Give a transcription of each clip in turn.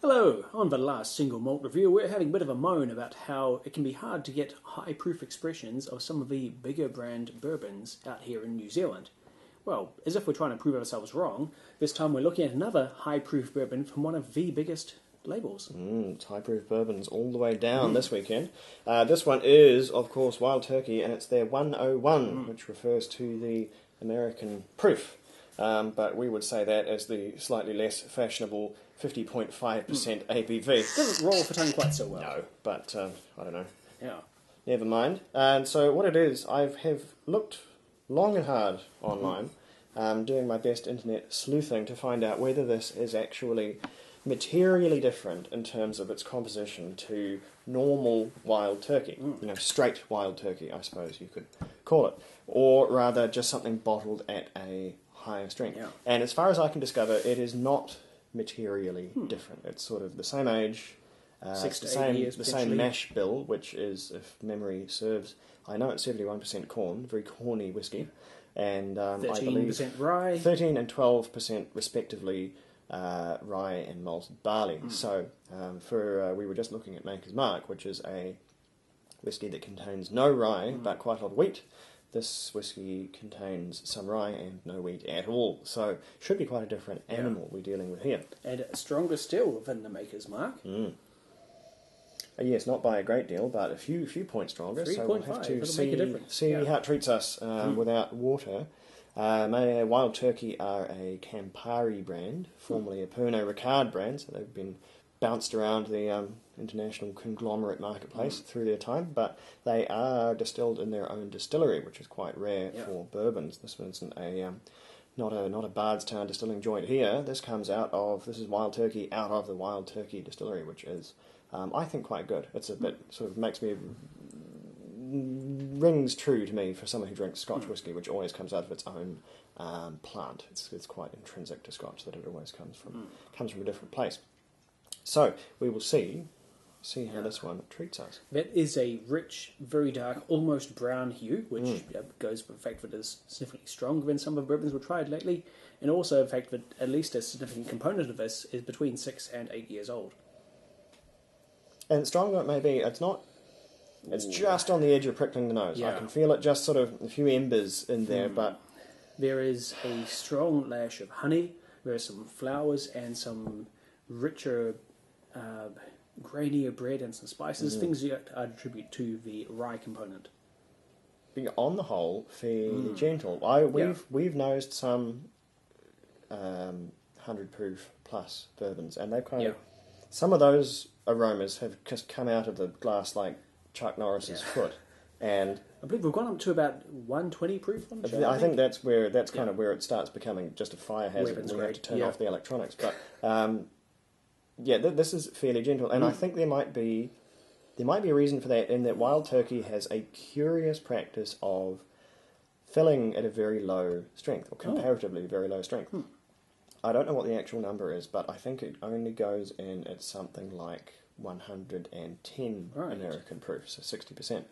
Hello! On the last single malt review, we're having a bit of a moan about how it can be hard to get high proof expressions of some of the bigger brand bourbons out here in New Zealand. Well, as if we're trying to prove ourselves wrong, this time we're looking at another high proof bourbon from one of the biggest labels. It's high proof bourbons all the way down this weekend. This one is, of course, Wild Turkey, and it's their 101, which refers to the American proof. But we would say that as the slightly less fashionable 50.5% ABV. Doesn't roll off the tongue quite so well. No, but I don't know. Yeah. Never mind. And so what it is, I have looked long and hard online, doing my best internet sleuthing to find out whether this is actually materially different in terms of its composition to normal wild turkey. Straight wild turkey, I suppose you could call it. Or rather, just something bottled at a higher strength. Yeah. And as far as I can discover, it is not materially different. It's sort of the same age, 6 to 8 same, years, the same mash bill, which is, if memory serves, I know it's 71% corn, very corny whiskey, and I believe 13% rye, 13 and 12% respectively rye and malted barley. So we were just looking at Maker's Mark, which is a whiskey that contains no rye but quite a lot of wheat. This whiskey contains some rye and no wheat at all, so should be quite a different animal we're dealing with here. and stronger still than the Maker's Mark. Yes, not by a great deal, but a few points stronger. So we'll have 3.5, to it'll make a difference. see how it treats us without water. Wild Turkey are a Campari brand, formerly a Pernod Ricard brand, so they've been bounced around the international conglomerate marketplace through their time, but they are distilled in their own distillery, which is quite rare for bourbons. This isn't not a Bardstown distilling joint here. This is Wild Turkey out of the Wild Turkey distillery, which is I think quite good. It's a bit sort of rings true to me for someone who drinks Scotch whisky, which always comes out of its own plant. It's quite intrinsic to Scotch that it always comes from a different place. So we will see how this one treats us. That is a rich, very dark, almost brown hue, which goes with the fact that it is significantly stronger than some of the bourbons we've tried lately, and also the fact that at least a significant component of this is between 6 and 8 years old. And stronger it may be, it's not. It's just on the edge of prickling the nose. Yeah. I can feel it, just sort of a few embers in there, but There is a strong lash of honey, there are some flowers and some richer, grainier bread and some spices, things you attribute to the rye component. on the whole, fairly gentle. We've nosed some 100 proof plus bourbons, and they've kind of some of those aromas have just come out of the glass like Chuck Norris's foot, and I believe we've gone up to about 120 proof on the show. I think that's kind of where it starts becoming just a fire hazard, and we have to turn off the electronics. But this is fairly gentle, and I think there might be a reason for that, in that Wild Turkey has a curious practice of filling at a very low strength, or comparatively very low strength. I don't know what the actual number is, but I think it only goes in at something like 110 American proof, so 60%.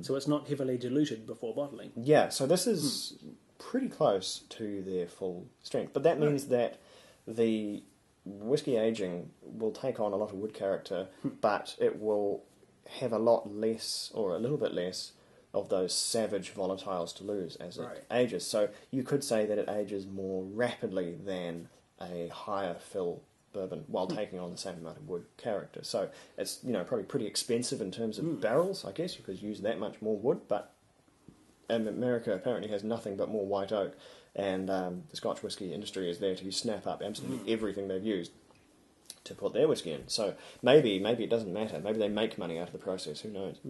So it's not heavily diluted before bottling. Yeah, so this is pretty close to their full strength. But that means that the whiskey aging will take on a lot of wood character, but it will have a lot less, or a little bit less, of those savage volatiles to lose as it ages. So you could say that it ages more rapidly than a higher fill bourbon while taking on the same amount of wood character. So it's probably pretty expensive in terms of barrels, I guess. You could use that much more wood, but America apparently has nothing but more white oak, and the Scotch whisky industry is there to snap up absolutely everything they've used to put their whiskey in. So maybe it doesn't matter. Maybe they make money out of the process. Who knows?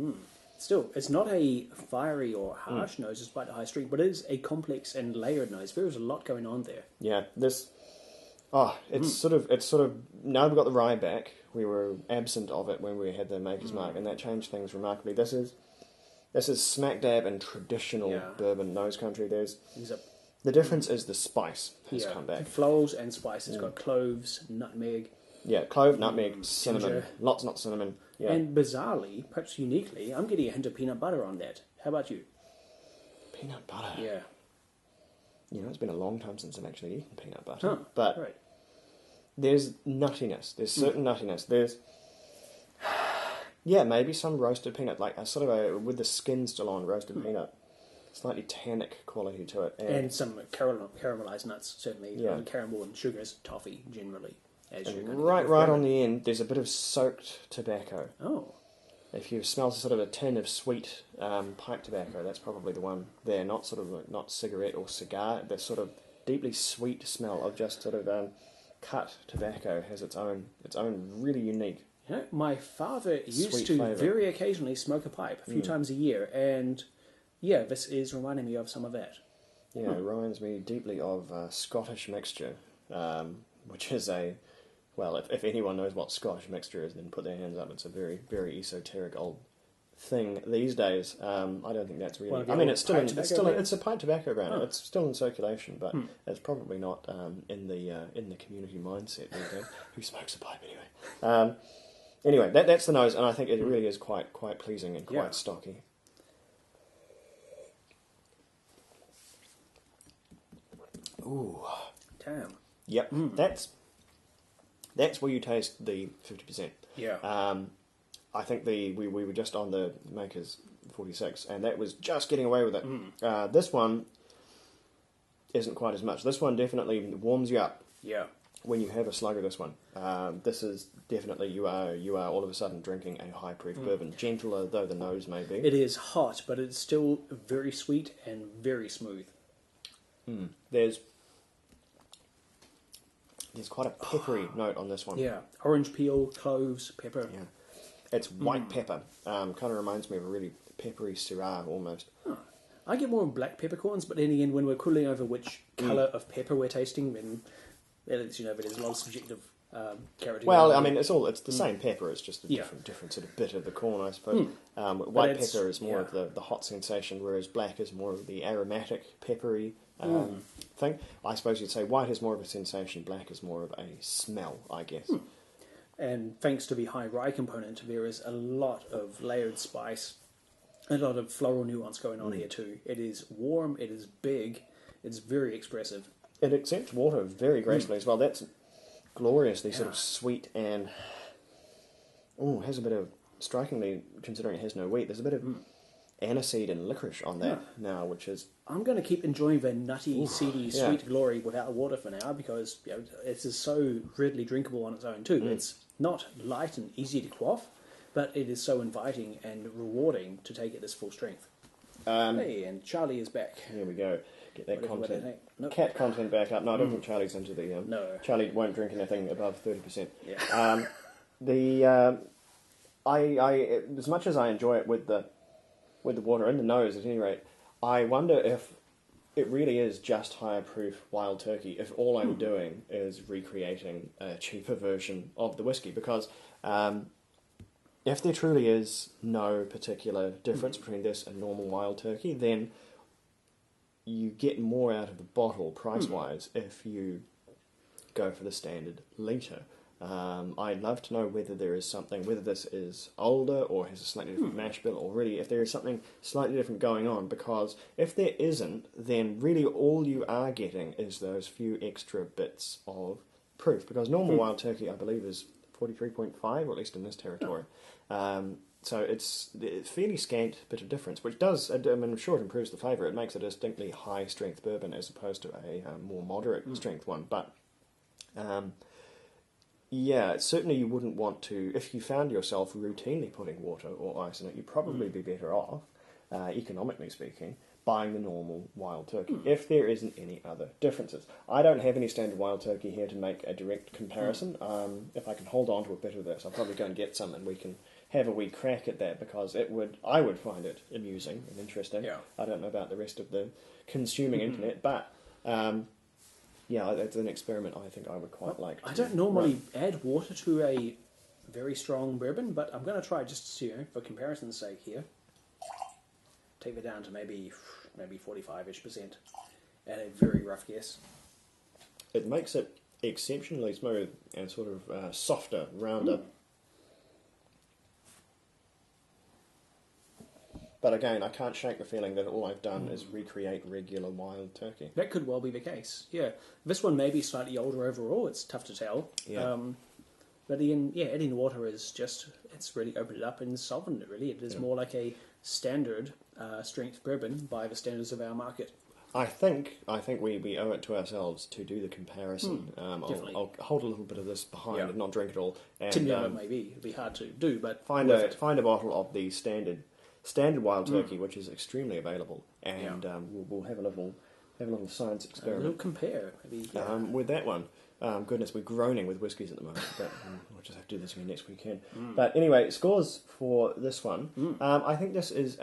Still, it's not a fiery or harsh nose despite the high strength, but it is a complex and layered nose. There is a lot going on there. Yeah, it's sort of now we've got the rye back. We were absent of it when we had the Maker's Mark, and that changed things remarkably. This is smack dab in traditional bourbon nose country. The difference is the spice has come back. Florals and spice. It's got cloves, nutmeg. Yeah, clove, nutmeg, cinnamon. Ginger. Lots not cinnamon. Yeah. And bizarrely, perhaps uniquely, I'm getting a hint of peanut butter on that. How about you? Peanut butter? Yeah. It's been a long time since I've actually eaten peanut butter. But there's nuttiness. There's certain nuttiness. There's maybe some roasted peanut, like a sort of with the skin still on roasted peanut, slightly tannic quality to it, and some caramelized nuts, certainly. Caramel and sugars, toffee generally. Right on the end, there's a bit of soaked tobacco. Oh. If you smell sort of a tin of sweet pipe tobacco, that's probably the one there. Not sort of not cigarette or cigar. The sort of deeply sweet smell of just sort of cut tobacco has its own really unique. You know, my father used Sweet to flavour. very occasionally smoke a pipe a few times a year, and this is reminding me of some of that. Yeah, it reminds me deeply of Scottish mixture, which is well, if anyone knows what Scottish mixture is, then put their hands up. It's a very, very esoteric old thing these days. I don't think that's really. I mean, it's a pipe tobacco brand. It's still in circulation, but it's probably not in the community mindset these days. Who smokes a pipe anyway? Anyway, that's the nose, and I think it really is quite pleasing and quite stocky. Ooh, damn. Yep, that's where you taste the 50%. Yeah. I think we were just on the Maker's 46, and that was just getting away with it. This one isn't quite as much. This one definitely warms you up. Yeah. When you have a slug of this one, this is definitely you are all of a sudden drinking a high proof bourbon, gentler though the nose may be. It is hot, but it's still very sweet and very smooth. There's quite a peppery note on this one. Yeah, orange peel, cloves, pepper. Yeah, it's white pepper. Kind of reminds me of a really peppery Syrah almost. Huh. I get more black peppercorns, but then again, when we're cooling over which colour of pepper we're tasting, then it's, but there's a lot of subjective character. Well, I mean, it's the same pepper. It's just a different sort of bit of the corn, I suppose. White pepper is more of the hot sensation, whereas black is more of the aromatic, peppery thing. I suppose you'd say white is more of a sensation, black is more of a smell, I guess. And thanks to the high rye component, there is a lot of layered spice, a lot of floral nuance going on here too. It is warm, it is big, it's very expressive. It accepts water very gracefully as well. That's gloriously sort of sweet and has a bit of, strikingly, considering it has no wheat, there's a bit of aniseed and licorice on that now, which is... I'm going to keep enjoying the nutty, seedy, sweet glory without water for now, because it is so readily drinkable on its own too. It's not light and easy to quaff, but it is so inviting and rewarding to take it as full strength. Hey, and Charlie is back. Here we go. Get that content. Nope. Cat content back up. No, I don't think Charlie's into the... No. Charlie won't drink anything above 30%. Yeah. I as much as I enjoy it with the water in the nose, at any rate, I wonder if it really is just higher proof wild turkey, if all I'm doing is recreating a cheaper version of the whiskey, because if there truly is no particular difference between this and normal wild turkey, then you get more out of the bottle price-wise if you go for the standard litre. I'd love to know whether there is something, whether this is older or has a slightly different mash bill, or really if there is something slightly different going on, because if there isn't, then really all you are getting is those few extra bits of proof, because normal wild turkey, I believe, is 43.5, or at least in this territory. So it's a fairly scant bit of difference, which does, I mean, I'm sure it improves the flavour. It makes it a distinctly high-strength bourbon as opposed to a more moderate-strength one. But, certainly you wouldn't want to, if you found yourself routinely putting water or ice in it, you'd probably be better off, economically speaking, buying the normal wild turkey, if there isn't any other differences. I don't have any standard wild turkey here to make a direct comparison. If I can hold on to a bit of this, I'll probably go and get some and we can have a wee crack at that, because I would find it amusing and interesting. Yeah. I don't know about the rest of the consuming internet, but it's an experiment I think I would quite like to I don't normally add water to a very strong bourbon, but I'm going to try just for comparison's sake here. Take it down to maybe 45-ish% at a very rough guess. It makes it exceptionally smooth and sort of softer, rounder. But again, I can't shake the feeling that all I've done is recreate regular wild turkey. That could well be the case, yeah. This one may be slightly older overall, it's tough to tell. Yeah. But again, yeah, adding the water is just, it's really opened it up and softened it, really. It is more like a standard strength bourbon by the standards of our market. I think we owe it to ourselves to do the comparison. Definitely. I'll hold a little bit of this behind and not drink it all. And, To know it maybe, it'd be hard to do, but find a bottle of the standard wild turkey, which is extremely available, and we'll have a little science a experiment. little compare, maybe. Yeah. With that one. Goodness, we're groaning with whiskies at the moment, but we'll just have to do this again next weekend. But anyway, scores for this one. I think this is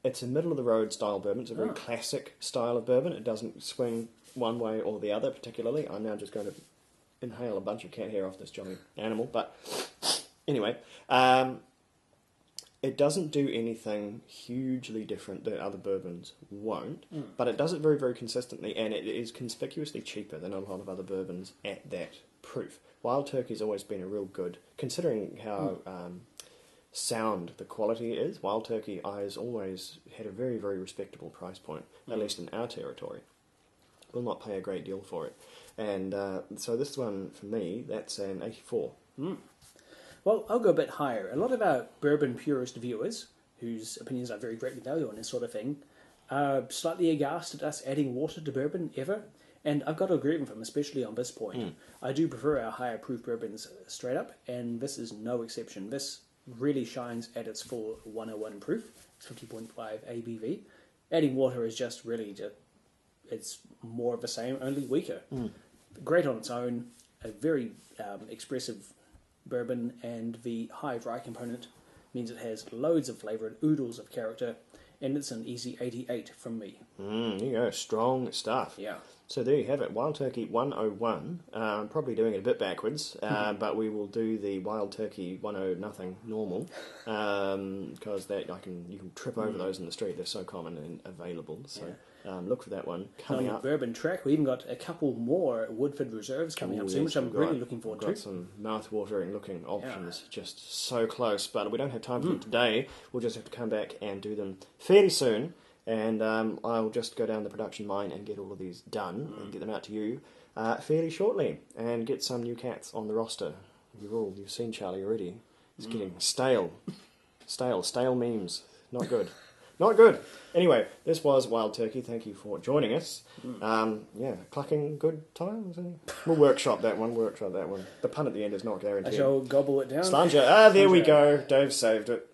it's a middle-of-the-road style bourbon. It's a very classic style of bourbon. It doesn't swing one way or the other particularly. I'm now just going to inhale a bunch of cat hair off this jolly animal. But anyway, it doesn't do anything hugely different that other bourbons won't, but it does it very, very consistently, and it is conspicuously cheaper than a lot of other bourbons at that proof. Wild Turkey's always been a real good, considering how sound the quality is. Wild Turkey has always had a very, very respectable price point, at least in our territory. Will not pay a great deal for it. And so this one, for me, that's an 84. Well, I'll go a bit higher. A lot of our bourbon purist viewers, whose opinions I very greatly value on this sort of thing, are slightly aghast at us adding water to bourbon ever. And I've got to agree with them, especially on this point. I do prefer our higher proof bourbons straight up, and this is no exception. This really shines at its full 101 proof. It's 50.5 ABV. Adding water is just really, it's more of the same, only weaker. Great on its own, a very expressive bourbon, and the high dry component means it has loads of flavour and oodles of character, and it's an easy 88 from me. There you go, strong stuff. Yeah. So there you have it, Wild Turkey 101. I'm probably doing it a bit backwards, but we will do the Wild Turkey 10 nothing normal, because you can trip over those in the street. They're so common and available. So look for that one coming On up. the bourbon track, we even got a couple more Woodford Reserves coming up soon, which I'm really looking forward to. We've got some mouth-watering looking options, just so close, but we don't have time for them today. We'll just have to come back and do them fairly soon. And I'll just go down the production line and get all of these done and get them out to you fairly shortly, and get some new cats on the roster. You've seen Charlie already. It's getting stale memes. Not good. Not good. Anyway, this was Wild Turkey. Thank you for joining us. Clucking good times. We'll workshop that one. The pun at the end is not guaranteed. I shall gobble it down. Slanger. There we go. Dave saved it.